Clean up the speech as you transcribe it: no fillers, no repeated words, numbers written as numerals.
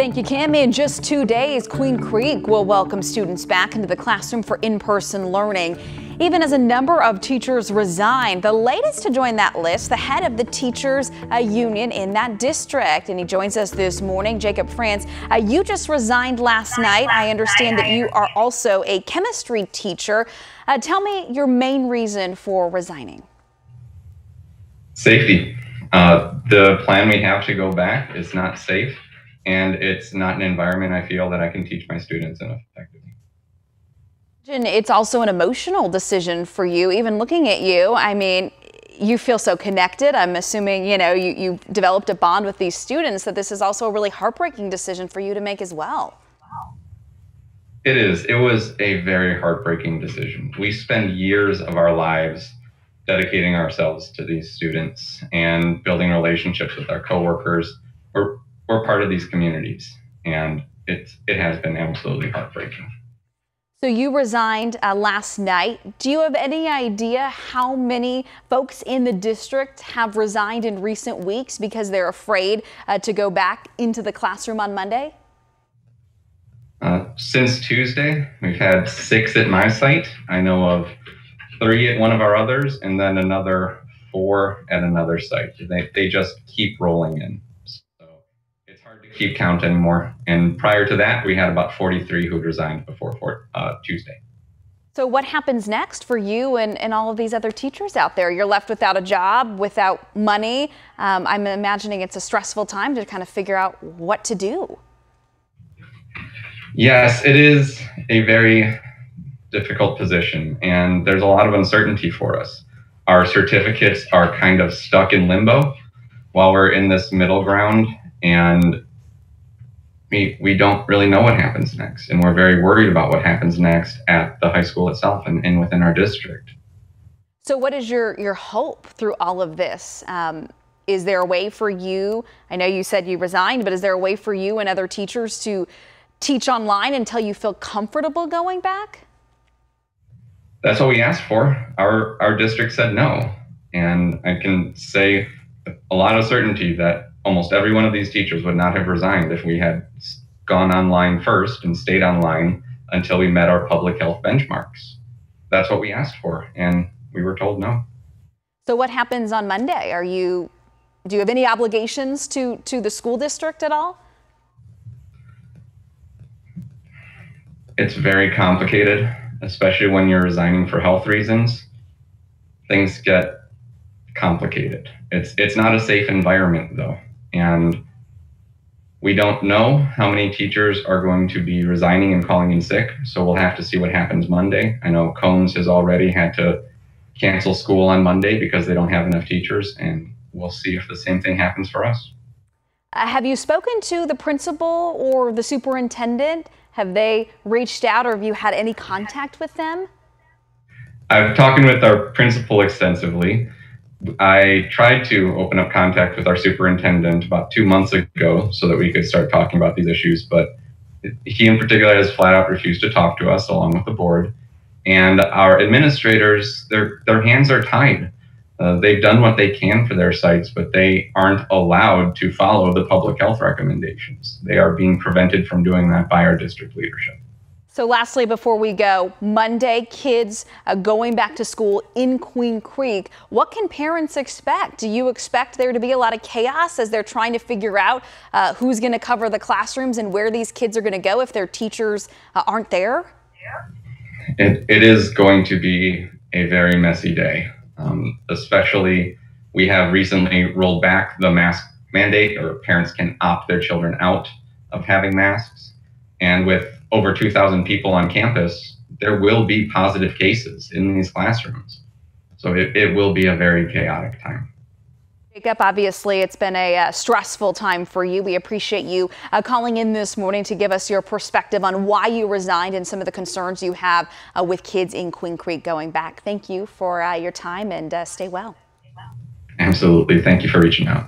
Thank you, Kim. In just 2 days, Queen Creek will welcome students back into the classroom for in-person learning, even as a number of teachers resign. The latest to join that list, the head of the teachers union in that district. And he joins us this morning. Jacob France, you just resigned last night. I understand that you are also a chemistry teacher. Tell me your main reason for resigning. Safety. The plan we have to go back is not safe, and it's not an environment I feel that I can teach my students in effectively. It's also an emotional decision for you. Even looking at you, I mean, you feel so connected. I'm assuming, you developed a bond with these students, that this is also a really heartbreaking decision for you to make as well. It is. It was a very heartbreaking decision. We spend years of our lives dedicating ourselves to these students and building relationships with our coworkers. We're part of these communities, and it has been absolutely heartbreaking. So you resigned last night. Do you have any idea how many folks in the district have resigned in recent weeks because they're afraid to go back into the classroom on Monday? Since Tuesday, we've had 6 at my site. I know of 3 at one of our others, and then another 4 at another site. They just keep rolling in. So it's hard to keep count anymore. And prior to that, we had about 43 who resigned before Tuesday. So what happens next for you and all of these other teachers out there? You're left without a job, without money. I'm imagining it's a stressful time to kind of figure out what to do. Yes, it is a very difficult position, and there's a lot of uncertainty for us. Our certificates are kind of stuck in limbo while we're in this middle ground, and we don't really know what happens next, and we're very worried about what happens next at the high school itself and within our district. So what is your hope through all of this? Is there a way for you, I know you said you resigned, but is there a way for you and other teachers to teach online until you feel comfortable going back? That's what we asked for. Our district said no. And I can say a lot of certainty that almost every one of these teachers would not have resigned if we had gone online first and stayed online until we met our public health benchmarks. That's what we asked for, and we were told no. So what happens on Monday? Do you have any obligations to the school district at all? It's very complicated, especially when you're resigning for health reasons. Things get complicated. It's not a safe environment, though, and we don't know how many teachers are going to be resigning and calling in sick, so we'll have to see what happens Monday. I know Combs has already had to cancel school on Monday because they don't have enough teachers, and we'll see if the same thing happens for us. Have you spoken to the principal or the superintendent? Have they reached out, or have you had any contact with them? I've talked with our principal extensively. I tried to open up contact with our superintendent about 2 months ago so that we could start talking about these issues, but he in particular has flat out refused to talk to us along with the board. And our administrators, their hands are tied. They've done what they can for their sites, but they aren't allowed to follow the public health recommendations. They are being prevented from doing that by our district leadership. So lastly, before we go, Monday, kids going back to school in Queen Creek, what can parents expect? Do you expect there to be a lot of chaos as they're trying to figure out who's going to cover the classrooms and where these kids are going to go if their teachers aren't there? It is going to be a very messy day. Especially, we have recently rolled back the mask mandate, or parents can opt their children out of having masks. And with over 2,000 people on campus, there will be positive cases in these classrooms. So it will be a very chaotic time. Jacob, obviously, it's been a stressful time for you. We appreciate you calling in this morning to give us your perspective on why you resigned and some of the concerns you have with kids in Queen Creek going back. Thank you for your time, and stay well. Absolutely. Thank you for reaching out.